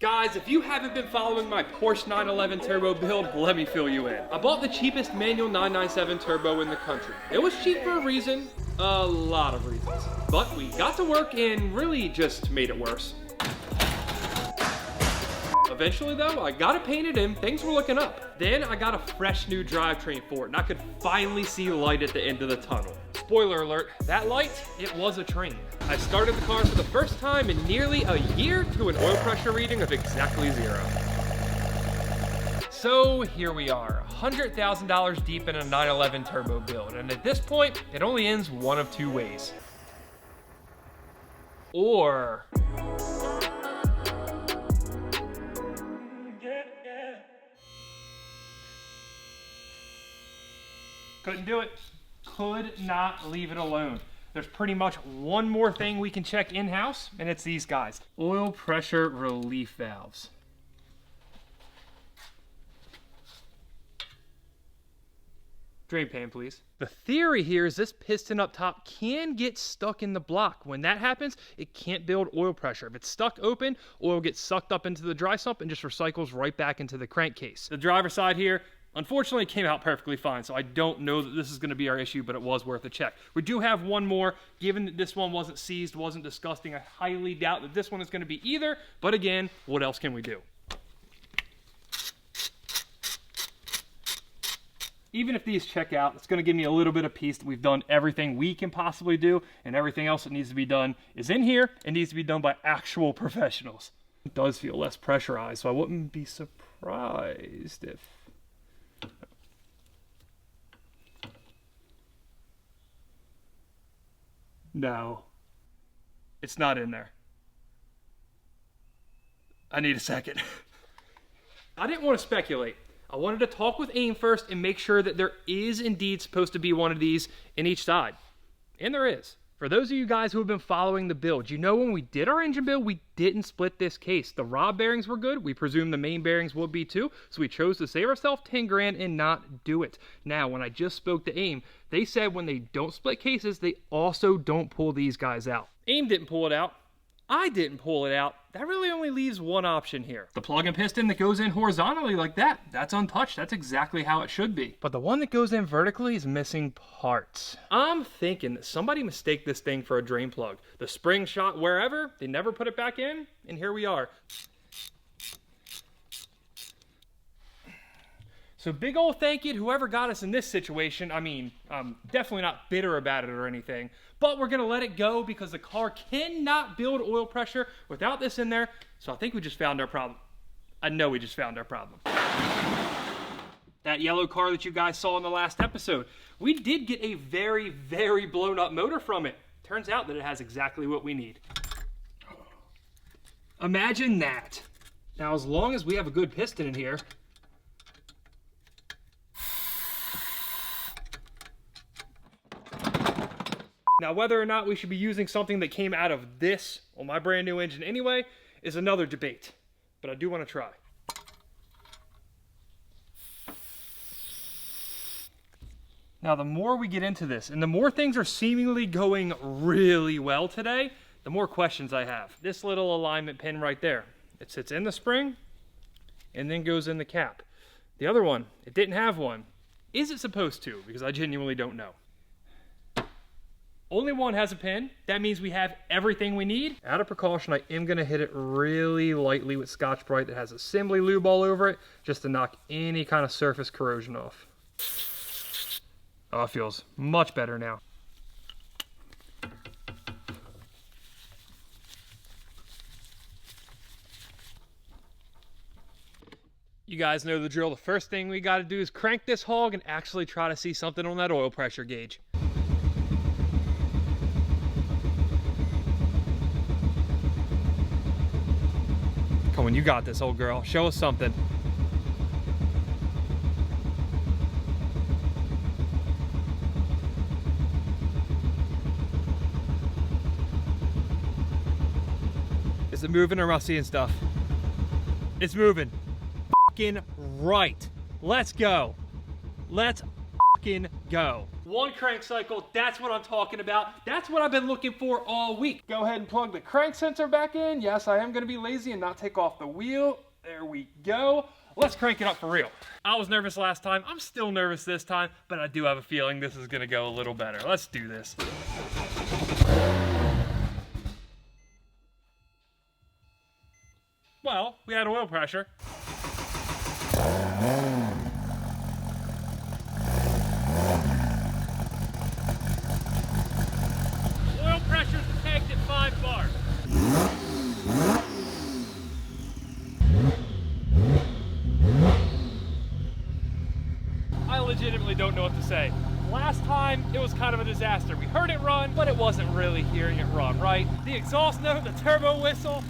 Guys, if you haven't been following my Porsche 911 turbo build, let me fill you in. I bought the cheapest manual 997 turbo in the country. It was cheap for a reason, a lot of reasons. But we got to work and really just made it worse. Eventually though, I got it painted and things were looking up. Then I got a fresh new drivetrain for it and I could finally see light at the end of the tunnel. Spoiler alert, that light, it was a train. I started the car for the first time in nearly a year to an oil pressure reading of exactly 0. So here we are, $100,000 deep in a 911 turbo build, and at this point, it only ends one of two ways. Or... couldn't do it. Could not leave it alone. There's pretty much one more thing we can check in-house, and it's these guys. Oil pressure relief valves. Drain pan, please. The theory here is this piston up top can get stuck in the block. When that happens, it can't build oil pressure. If it's stuck open, oil gets sucked up into the dry sump and just recycles right back into the crankcase. The driver's side here, unfortunately, it came out perfectly fine, so I don't know that this is going to be our issue, but it was worth a check. We do have one more. Given that this one wasn't seized, wasn't disgusting, I highly doubt that this one is going to be either, but again, what else can we do? Even if these check out, it's going to give me a little bit of peace that we've done everything we can possibly do, and everything else that needs to be done is in here and needs to be done by actual professionals. It does feel less pressurized, so I wouldn't be surprised if... No, it's not in there. I need a second. I didn't want to speculate. I wanted to talk with AIM first and make sure that there is indeed supposed to be one of these in each side. And there is. For those of you guys who have been following the build, you know when we did our engine build, we didn't split this case. The rod bearings were good. We presumed the main bearings would be too. So we chose to save ourselves 10 grand and not do it. Now, when I just spoke to AIM, they said when they don't split cases, they also don't pull these guys out. AIM didn't pull it out. I didn't pull it out. That really only leaves one option here. The plug-in piston that goes in horizontally like that, that's untouched. That's exactly how it should be. But the one that goes in vertically is missing parts. I'm thinking that somebody mistaked this thing for a drain plug. The spring shot wherever, they never put it back in, and here we are. So big old thank you to whoever got us in this situation. I mean, I'm definitely not bitter about it or anything, but we're gonna let it go because the car cannot build oil pressure without this in there. So I think we just found our problem. I know we just found our problem. That yellow car that you guys saw in the last episode, we did get a very, very blown up motor from it. Turns out that it has exactly what we need. Imagine that. Now, as long as we have a good piston in here, now, whether or not we should be using something that came out of this on my brand new engine anyway is another debate, but I do want to try. Now, the more we get into this and the more things are seemingly going really well today, the more questions I have. This little alignment pin right there, it sits in the spring and then goes in the cap. The other one, it didn't have one. Is it supposed to? Because I genuinely don't know. Only one has a pin. That means we have everything we need. Out of precaution, I am gonna hit it really lightly with Scotch-Brite that has assembly lube all over it, just to knock any kind of surface corrosion off. Oh, it feels much better now. You guys know the drill. The first thing we gotta do is crank this hog and actually try to see something on that oil pressure gauge. Come on, you got this, old girl. Show us something. Is it moving or am I seeing stuff? It's moving. F***ing right. Let's go. Let's fucking go. One crank cycle, that's what I'm talking about. That's what I've been looking for all week. Go ahead and plug the crank sensor back in. Yes, I am gonna be lazy and not take off the wheel. There we go. Let's crank it up for real. I was nervous last time. I'm still nervous this time, but I do have a feeling this is gonna go a little better. Let's do this. Well, we had oil pressure. Oil pressure's pegged at 5 bar. I legitimately don't know what to say. Last time, it was kind of a disaster. We heard it run, but it wasn't really hearing it run, right? The exhaust note, the turbo whistle,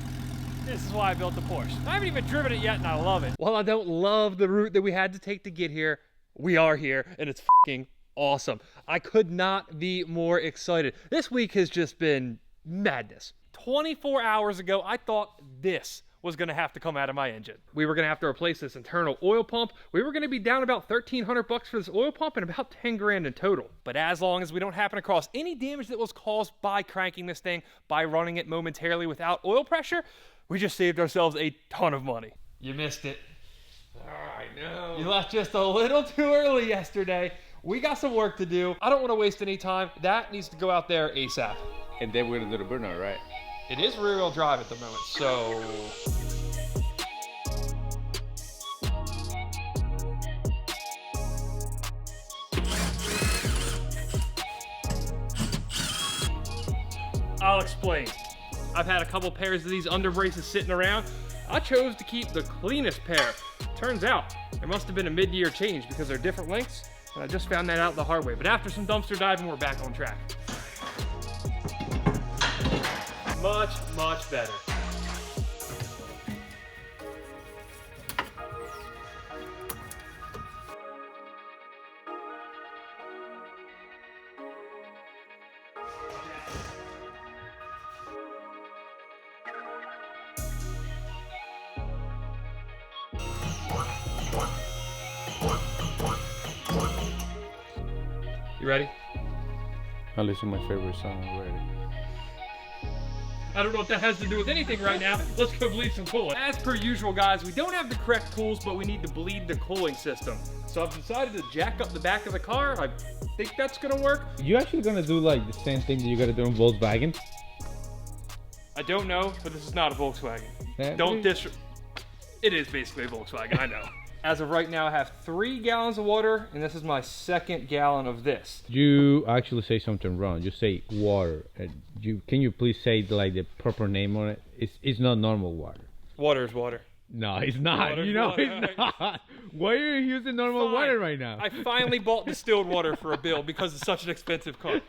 this is why I built the Porsche. I haven't even driven it yet and I love it. While I don't love the route that we had to take to get here, we are here and it's fucking awesome. I could not be more excited. This week has just been madness. 24 hours ago, I thought this was gonna have to come out of my engine. We were gonna have to replace this internal oil pump. We were gonna be down about 1,300 bucks for this oil pump and about 10 grand in total. But as long as we don't happen across any damage that was caused by cranking this thing, by running it momentarily without oil pressure, we just saved ourselves a ton of money. You missed it. I know. You left just a little too early yesterday. We got some work to do. I don't want to waste any time. That needs to go out there ASAP. And then we're gonna do the burnout, right? It is rear-wheel drive at the moment, so... I'll explain. I've had a couple pairs of these under braces sitting around. I chose to keep the cleanest pair. Turns out, there must have been a mid-year change because they're different lengths, and I just found that out the hard way. But after some dumpster diving, we're back on track. Much, much better. You ready? I listen to my favorite song already. I don't know what that has to do with anything right now. Let's go bleed some coolant. As per usual, guys, we don't have the correct tools, but we need to bleed the cooling system. So I've decided to jack up the back of the car. I think that's gonna work. You actually gonna do like the same thing that you gotta do in Volkswagen? I don't know, but this is not a Volkswagen. That Don't It is basically a Volkswagen, I know. As of right now, I have 3 gallons of water, and this is my 2nd gallon of this. You actually say something wrong. You say water. Can you please say like the proper name on it? It's not normal water. Water is water. No, it's not. Water, you know, water, it's not. Why are you using normal Fine. water right now? I finally bought distilled water for a bill because it's such an expensive car.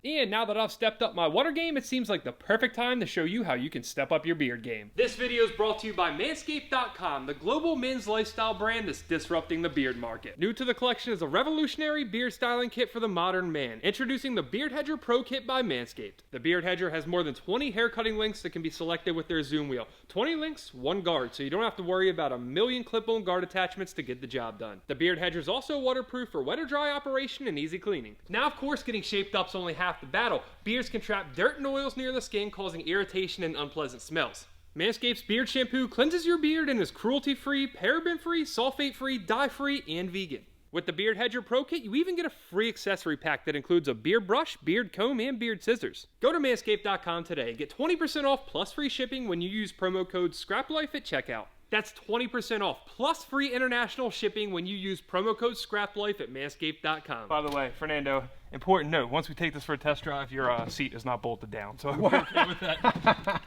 And now that I've stepped up my water game, it seems like the perfect time to show you how you can step up your beard game. This video is brought to you by Manscaped.com, the global men's lifestyle brand that's disrupting the beard market. New to the collection is a revolutionary beard styling kit for the modern man. Introducing the Beard Hedger Pro Kit by Manscaped. The Beard Hedger has more than 20 hair cutting links that can be selected with their zoom wheel. 20 links, 1 guard, so you don't have to worry about a million clip-on guard attachments to get the job done. The Beard Hedger is also waterproof for wet or dry operation and easy cleaning. Now, of course, getting shaped up's only half the battle. Beards can trap dirt and oils near the skin, causing irritation and unpleasant smells. Manscaped's beard shampoo cleanses your beard and is cruelty-free, paraben-free, sulfate-free, dye-free, and vegan. With the Beard Hedger Pro Kit, you even get a free accessory pack that includes a beard brush, beard comb, and beard scissors. Go to manscaped.com today and get 20% off plus free shipping when you use promo code ScrapLife at checkout. That's 20% off plus free international shipping when you use promo code ScrapLife at manscaped.com. By the way, Fernando, important note, once we take this for a test drive, your seat is not bolted down, so I'm okay with that.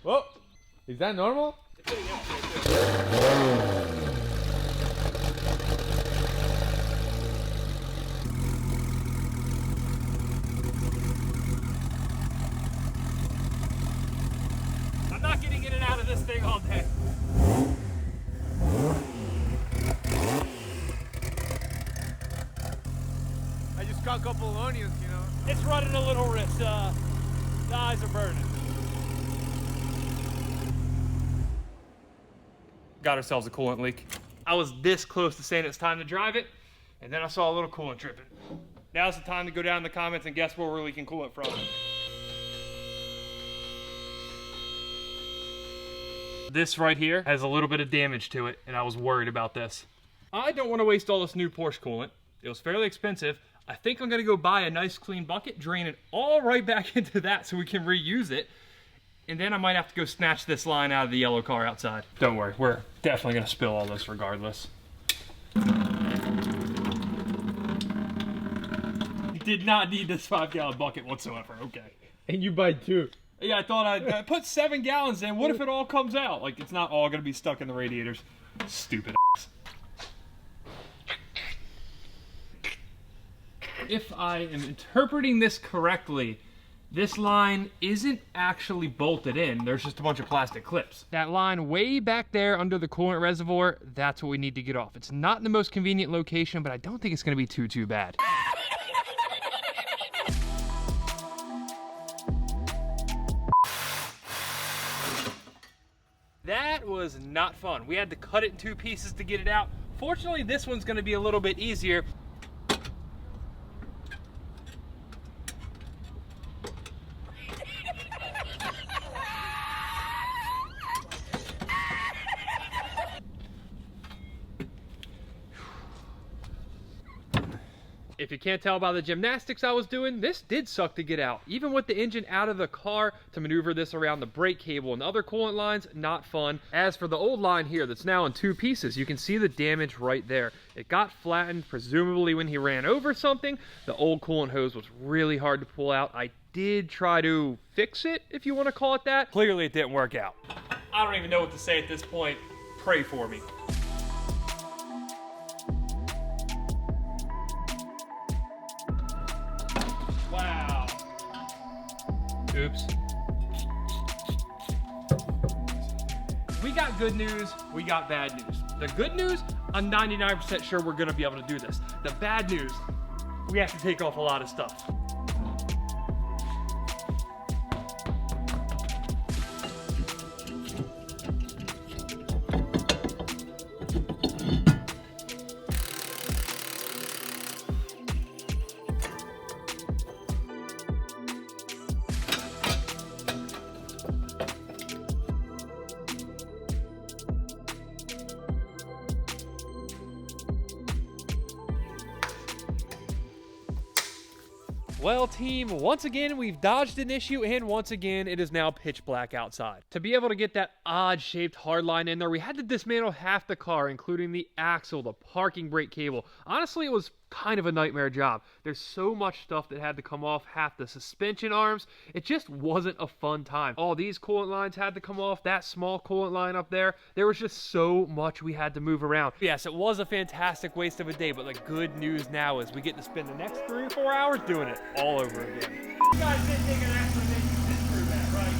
Whoa, is that normal? I'm not getting in and out of this thing all day. I just got a couple of onions, you know. It's running a little risk. The eyes are burning. Got ourselves a coolant leak. I was this close to saying it's time to drive it, and then I saw a little coolant dripping. Now's the time to go down in the comments and guess where we're leaking coolant from. This right here has a little bit of damage to it, and I was worried about this. I don't want to waste all this new Porsche coolant. It was fairly expensive. I think I'm gonna go buy a nice clean bucket, drain it all right back into that so we can reuse it. And then I might have to go snatch this line out of the yellow car outside. Don't worry, we're definitely gonna spill all this regardless. Did not need this 5-gallon bucket whatsoever, okay. And you buy 2. Yeah, I thought I put 7 gallons in. What if it all comes out? Like, it's not all gonna be stuck in the radiators. Stupid ass. If I am interpreting this correctly, this line isn't actually bolted in. There's just a bunch of plastic clips. That line way back there under the coolant reservoir, that's what we need to get off. It's not in the most convenient location, but I don't think it's gonna be too bad. That was not fun. We had to cut it in 2 pieces to get it out. Fortunately, this one's gonna be a little bit easier. If you can't tell by the gymnastics I was doing, this did suck to get out. Even with the engine out of the car, to maneuver this around the brake cable and other coolant lines, not fun. As for the old line here that's now in 2 pieces, you can see the damage right there. It got flattened, presumably when he ran over something. The old coolant hose was really hard to pull out. I did try to fix it, if you want to call it that. Clearly it didn't work out. I don't even know what to say at this point. Pray for me. Wow. Oops. We got good news, we got bad news. The good news, I'm 99% sure we're gonna be able to do this. The bad news, we have to take off a lot of stuff. Well, team, once again, we've dodged an issue, and once again, it is now pitch black outside. To be able to get that odd-shaped hardline in there, we had to dismantle half the car, including the axle, the parking brake cable. Honestly, it was kind of a nightmare job. There's so much stuff that had to come off, half the suspension arms. It just wasn't a fun time. All these coolant lines had to come off, that small coolant line up there. There was just so much we had to move around. Yes, it was a fantastic waste of a day, but the good news now is we get to spend the next 3 or 4 hours doing it all over again. You guys didn't take an extra day to sit through that, right?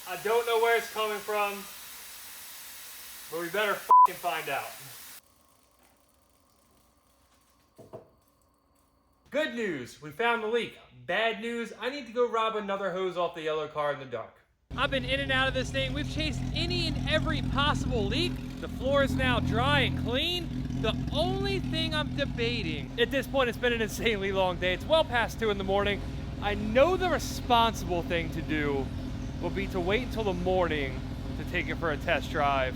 I don't know where it's coming from, but we better fucking find out. Good news, we found the leak. Bad news, I need to go rob another hose off the yellow car in the dark. I've been in and out of this thing. We've chased any and every possible leak. The floor is now dry and clean. The only thing I'm debating, at this point it's been an insanely long day. It's well past 2 in the morning. I know the responsible thing to do will be to wait until the morning to take it for a test drive.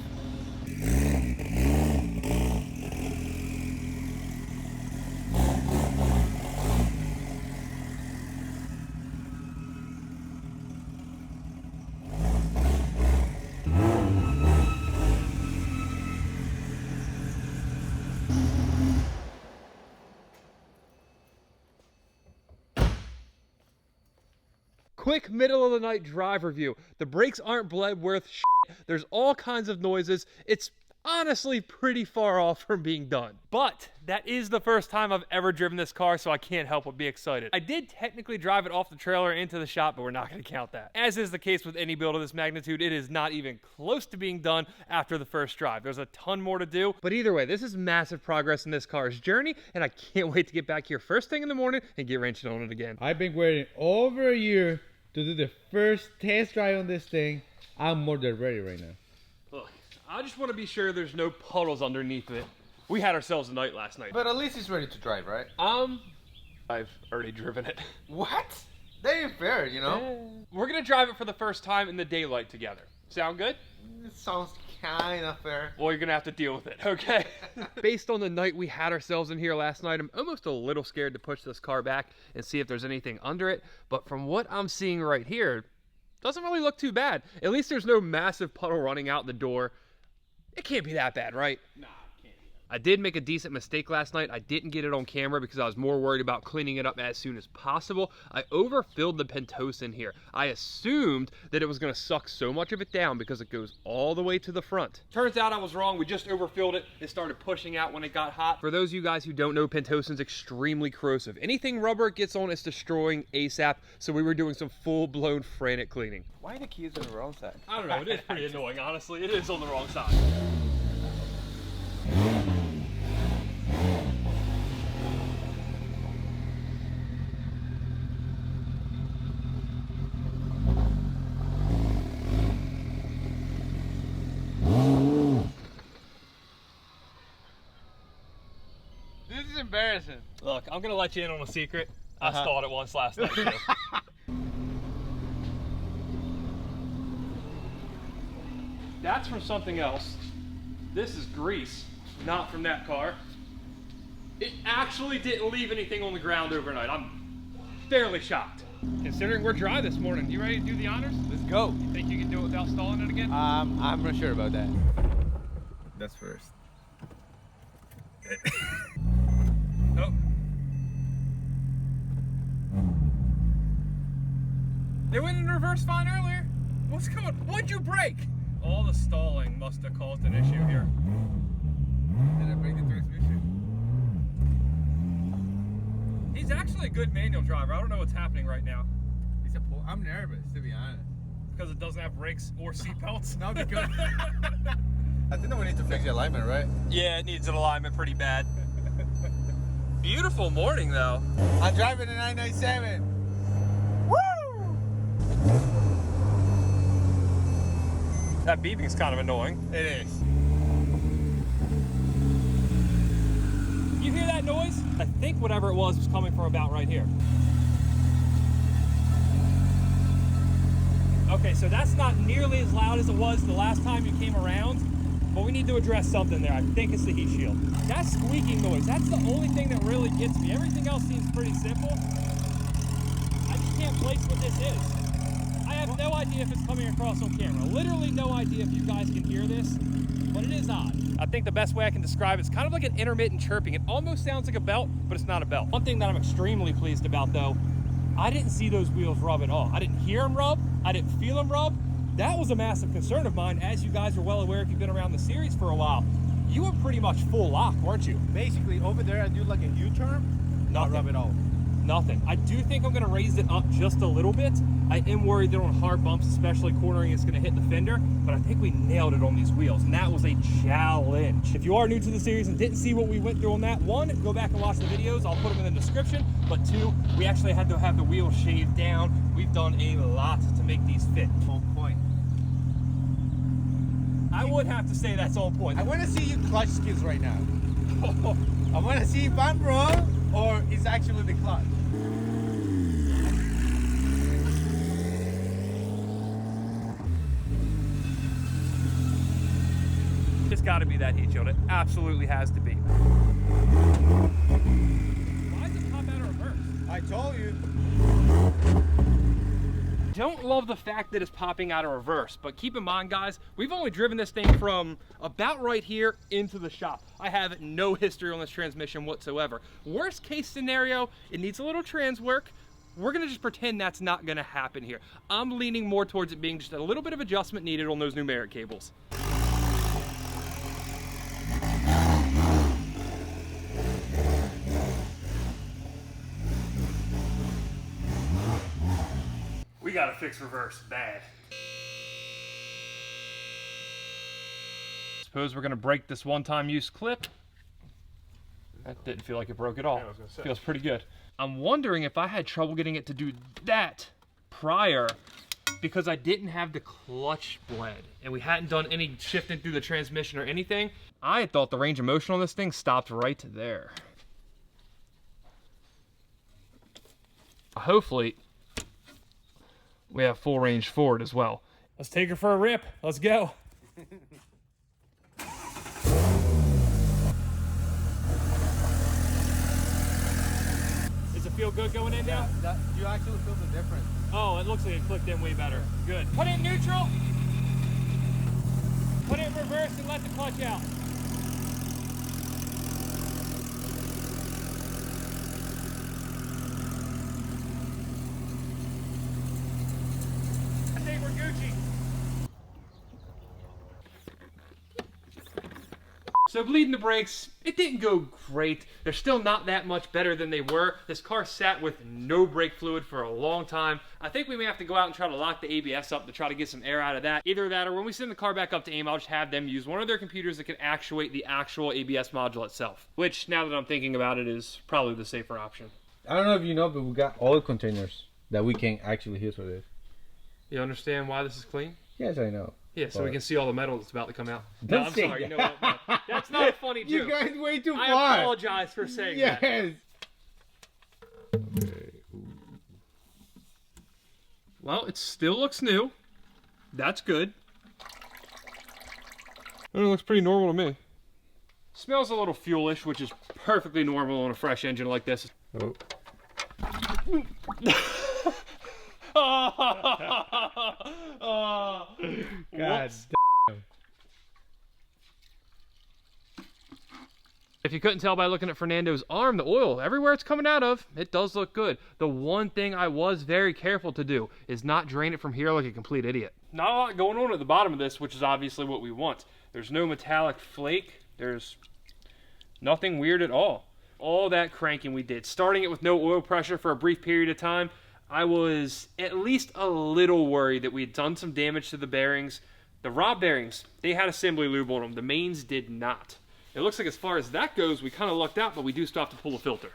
Quick middle of the night drive review. The brakes aren't bled worth shit. There's all kinds of noises. It's honestly pretty far off from being done. But that is the first time I've ever driven this car, so I can't help but be excited. I did technically drive it off the trailer into the shop, but we're not going to count that. As is the case with any build of this magnitude, it is not even close to being done after the first drive. There's a ton more to do, but either way, this is massive progress in this car's journey, and I can't wait to get back here first thing in the morning and get wrenching on it again. I've been waiting over a year to do the first test drive on this thing. I'm more than ready right now. Look, I just want to be sure there's no puddles underneath it. We had ourselves a night last night. But at least it's ready to drive, right? I've already driven it. What? That ain't fair, you know? We're gonna drive it for the first time in the daylight together. Sound good? It sounds kind of fair. Well, you're gonna have to deal with it, okay? Based on the night we had ourselves in here last night, I'm almost a little scared to push this car back and see if there's anything under it. But from what I'm seeing right here, doesn't really look too bad. At least there's no massive puddle running out the door. It can't be that bad, right? Nah, it can't be. I did make a decent mistake last night. I didn't get it on camera because I was more worried about cleaning it up as soon as possible. I overfilled the Pentos in here. I assumed that it was gonna suck so much of it down because it goes all the way to the front. Turns out I was wrong. We just overfilled it. It started pushing out when it got hot. For those of you guys who don't know, Pentosin's extremely corrosive. Anything rubber it gets on, it's destroying ASAP. So we were doing some full-blown frantic cleaning. Why are the keys on the wrong side? I don't know, it is pretty annoying, honestly. It is on the wrong side. This is embarrassing. Look, I'm gonna let you in on a secret. I stalled it once last night, too. That's from something else. This is grease, not from that car. It actually didn't leave anything on the ground overnight. I'm fairly shocked. Considering we're dry this morning, you ready to do the honors? Let's go. You think you can do it without stalling it again? I'm not sure about that. That's first. Oh. It went in reverse fine earlier. What's going on? What'd you break? All the stalling must have caused an issue here. Did I break the transmission? He's actually a good manual driver. I don't know what's happening right now. I'm nervous, to be honest. Because it doesn't have brakes or seat belts? No, because I think that we need to fix the alignment, right? Yeah, it needs an alignment pretty bad. Beautiful morning, though. I'm driving a 997. Woo! That beeping's kind of annoying. It is. You hear that noise? I think whatever it was coming from about right here. Okay, so that's not nearly as loud as it was the last time you came around, but we need to address something there. I think it's the heat shield. That squeaking noise, that's the only thing that really gets me. Everything else seems pretty simple. I just can't place what this is. I have no idea if it's coming across on camera. Literally no idea if you guys can hear this, but it is odd. I think the best way I can describe it is kind of like an intermittent chirping. It almost sounds like a belt, but it's not a belt. One thing that I'm extremely pleased about, though, I didn't see those wheels rub at all. I didn't hear them rub. I didn't feel them rub. That was a massive concern of mine, as you guys are well aware if you've been around the series for a while. You were pretty much full lock, weren't you? Basically, over there, I do like a U-turn. Not rub at all. Nothing. I do think I'm going to raise it up just a little bit. I am worried that on hard bumps, especially cornering, it's going to hit the fender, but I think we nailed it on these wheels, and that was a challenge. If you are new to the series and didn't see what we went through on that, one, go back and watch the videos. I'll put them in the description, but two, we actually had to have the wheels shaved down. We've done a lot to make these fit. On point. I would have to say that's on point. I want to see you clutch skills right now. I want to see if I'm wrong or it's actually the clutch. It's got to be that heat shield. It absolutely has to be. Why does it pop out of reverse? I told you. Don't love the fact that it's popping out of reverse, but keep in mind, guys, we've only driven this thing from about right here into the shop. I have no history on this transmission whatsoever. Worst case scenario, it needs a little trans work. We're gonna just pretend that's not gonna happen here. I'm leaning more towards it being just a little bit of adjustment needed on those numeric cables. We gotta fix reverse bad. Suppose we're gonna break this one-time use clip. That didn't feel like it broke at all. Yeah, I was gonna say. Feels pretty good. I'm wondering if I had trouble getting it to do that prior because I didn't have the clutch bled and we hadn't done any shifting through the transmission or anything. I thought the range of motion on this thing stopped right there. Hopefully, we have full range forward as well. Let's take her for a rip. Let's go. Does it feel good going in now? You actually feel the difference. Oh, it looks like it clicked in way better. Good. Put it in neutral. Put it in reverse and let the clutch out. I think we're Gucci. So bleeding the brakes, it didn't go great. They're still not that much better than they were. This car sat with no brake fluid for a long time. I think we may have to go out and try to lock the ABS up to try to get some air out of that. Either that or when we send the car back up to AIM, I'll just have them use one of their computers that can actuate the actual ABS module itself. Which, now that I'm thinking about it, is probably the safer option. I don't know if you know, but we got oil containers that we can actually use for this. You understand why this is clean? Yes, I know. Yeah, so we can see all the metal that's about to come out. No, Don't I'm say sorry. that. You know what? No, that's not a funny joke. You guys way too I far. apologize for saying that. Yes. Well, it still looks new. That's good. It looks pretty normal to me. Smells a little fuelish, which is perfectly normal on a fresh engine like this. Oh. God damn. If you couldn't tell by looking at Fernando's arm, the oil, everywhere it's coming out of, it does look good. The one thing I was very careful to do is not drain it from here like a complete idiot. Not a lot going on at the bottom of this, which is obviously what we want. There's no metallic flake. There's nothing weird at all. All that cranking we did, starting it with no oil pressure for a brief period of time, I was at least a little worried that we had done some damage to the bearings. The rod bearings, they had assembly lube on them. The mains did not. It looks like as far as that goes, we kind of lucked out, but we do still have to pull the filter.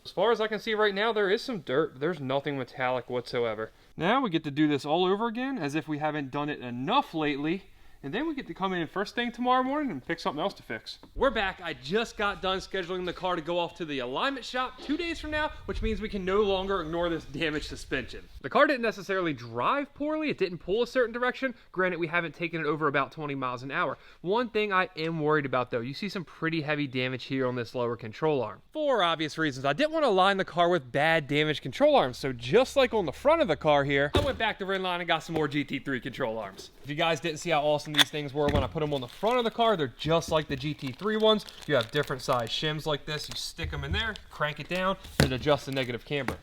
As far as I can see right now, there is some dirt. There's nothing metallic whatsoever. Now we get to do this all over again, as if we haven't done it enough lately. And then we get to come in first thing tomorrow morning and pick something else to fix. We're back. I just got done scheduling the car to go off to the alignment shop 2 days from now, which means we can no longer ignore this damaged suspension. The car didn't necessarily drive poorly. It didn't pull a certain direction. Granted, we haven't taken it over about 20 miles an hour. One thing I am worried about though, you see some pretty heavy damage here on this lower control arm. For obvious reasons, I didn't want to line the car with bad damaged control arms. So just like on the front of the car here, I went back to Redline and got some more GT3 control arms. If you guys didn't see how awesome these things were when I put them on the front of the car, they're just like the GT3 ones. You have different size shims like this. You stick them in there, crank it down, and adjust the negative camber.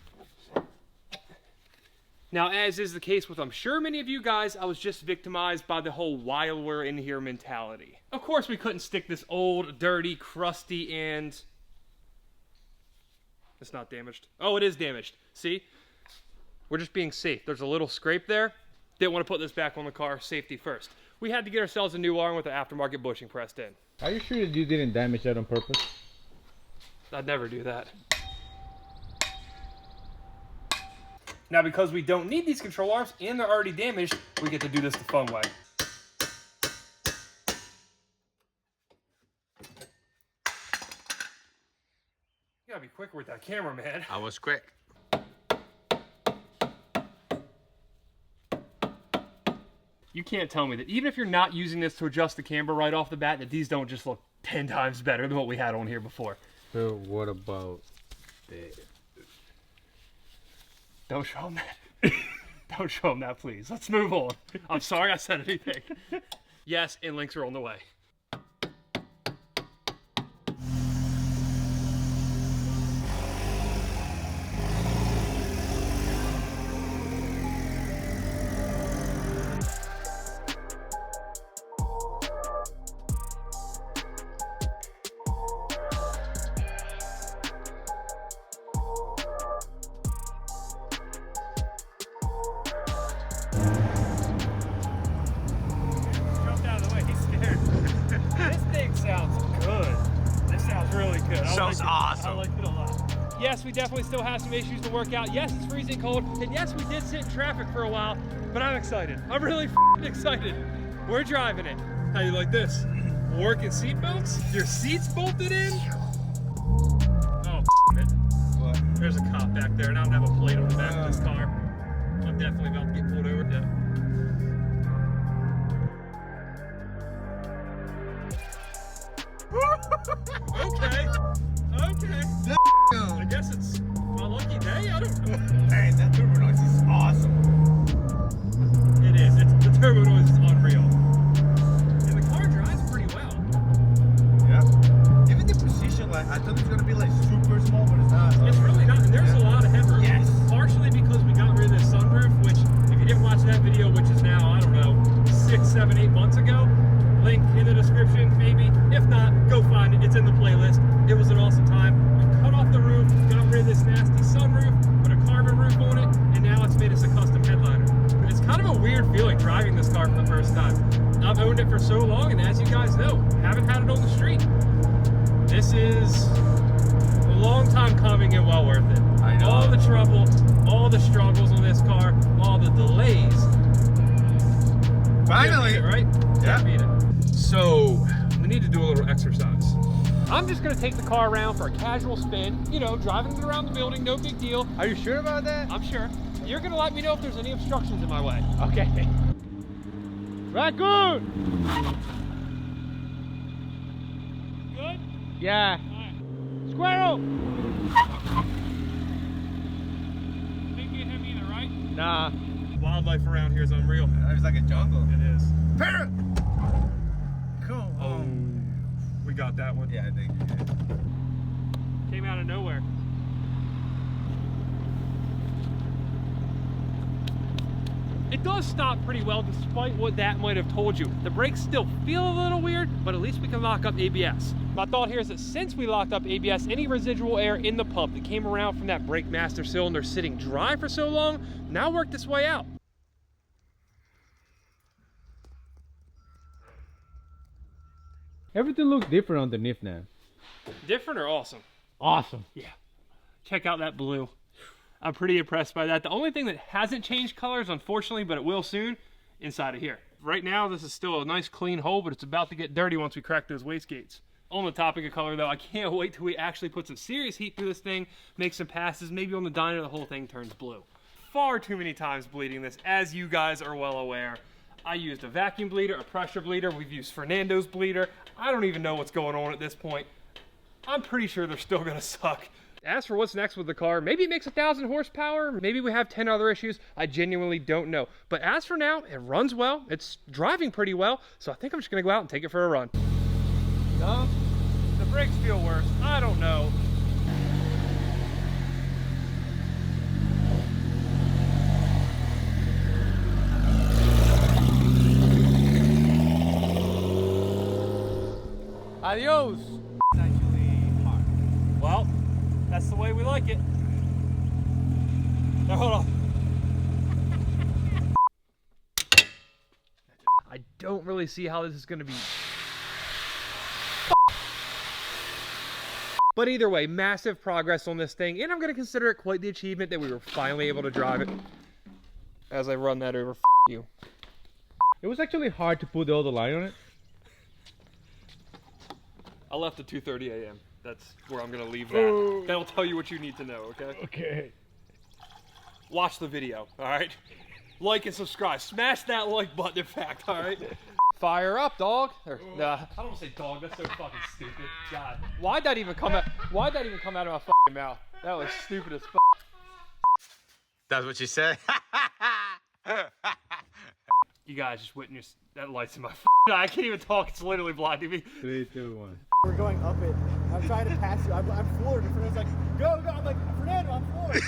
Now, as is the case with I'm sure many of you guys, I was just victimized by the whole while we're in here mentality. Of course, we couldn't stick this old, dirty, crusty, and it's not damaged. Oh, it is damaged. See? We're just being safe. There's a little scrape there. Didn't want to put this back on the car. Safety first. We had to get ourselves a new arm with an aftermarket bushing pressed in. Are you sure that you didn't damage that on purpose? I'd never do that. Now, because we don't need these control arms and they're already damaged, we get to do this the fun way. You gotta be quicker with that camera, man. I was quick. You can't tell me that even if you're not using this to adjust the camber right off the bat, that these don't just look 10 times better than what we had on here before. So what about this? Don't show them that. Don't show them that, please. Let's move on. I'm sorry I said anything. Yes, and links are on the way. Yes, we definitely still have some issues to work out. Yes, it's freezing cold. And yes, we did sit in traffic for a while, but I'm excited. I'm really excited. We're driving it. How you like this? Working seat belts? Your seat's bolted in? Oh, it. What? There's a cop back there, and I don't have a plate on the back of this car. I'm definitely about to get pulled over. Yeah. Okay. I guess it's my lucky day. I don't know. Man, that turbo noise is awesome. It is. The turbo noise is unreal. And the car drives pretty well. Yeah. Even the precision, like I thought it was gonna be like super small, but it's not. It's really not. And there's a lot of headroom. Yes. Partially because we got rid of this sunroof, which if you didn't watch that video, which is now, I don't know, 6, 7, 8 months ago, link in the description, maybe. If not, go find it. It's in the playlist. It was an awesome time. We cut off the roof, got rid of this nasty sunroof, put a carbon roof on it, and now it's made us a custom headliner. It's kind of a weird feeling driving this car for the first time. I've owned it for so long, and as you guys know, haven't had it on the street. This is a long time coming and well worth it. I know. All the trouble, all the struggles on this car, all the delays. Finally. Can't beat it, right? Yeah. Can't beat it. So, we need to do a little exercise. I'm just gonna take the car around for a casual spin, you know, driving it around the building, no big deal. Are you sure about that? I'm sure. You're gonna let me know if there's any obstructions in my way. Okay. Raccoon! Good? Yeah. Alright. Squirrel! Think you hit me either, right? Nah. Wildlife around here is unreal. It's like a jungle. It is. Parrot! Cool. Oh, we got that one. Yeah, I think. Came out of nowhere. It does stop pretty well despite what that might have told you. The brakes still feel a little weird, but at least we can lock up ABS. My thought here is that since we locked up ABS, any residual air in the pump that came around from that brake master cylinder sitting dry for so long, now worked its way out. Everything looks different underneath now. Different or awesome? Awesome. Yeah. Check out that blue. I'm pretty impressed by that. The only thing that hasn't changed colors, unfortunately, but it will soon, inside of here. Right now, this is still a nice clean hole, but it's about to get dirty once we crack those wastegates. On the topic of color, though, I can't wait till we actually put some serious heat through this thing, make some passes, maybe on the dyno, the whole thing turns blue. Far too many times bleeding this, as you guys are well aware. I used a vacuum bleeder, a pressure bleeder, we've used Fernando's bleeder. I don't even know what's going on at this point. I'm pretty sure they're still gonna suck. As for what's next with the car, maybe it makes 1,000 horsepower, maybe we have 10 other issues, I genuinely don't know. But as for now, it runs well, it's driving pretty well, so I think I'm just gonna go out and take it for a run. No? The brakes feel worse, I don't know. Adios. It's actually hard. Well, that's the way we like it. Now hold on. I don't really see how this is gonna be. But either way, massive progress on this thing, and I'm gonna consider it quite the achievement that we were finally able to drive it. As I run that over, you. It was actually hard to put the other line on it. I left at 2:30 a.m. That's where I'm gonna leave that. That'll tell you what you need to know, okay? Okay. Watch the video, all right? Like and subscribe. Smash that like button, in fact, all right? Fire up, dog. Or, nah, I don't want to say dog. That's so fucking stupid. God, why'd that even come out? Why'd that even come out of my fucking mouth? That was stupid as fuck. That's what you said? You guys just witnessed that light's in my I can't even talk. It's literally blinding me. 3, 2, 1. We're going up it. I'm trying to pass you. I'm floored. And Fernando's like, go, go. I'm like, Fernando, I'm floored.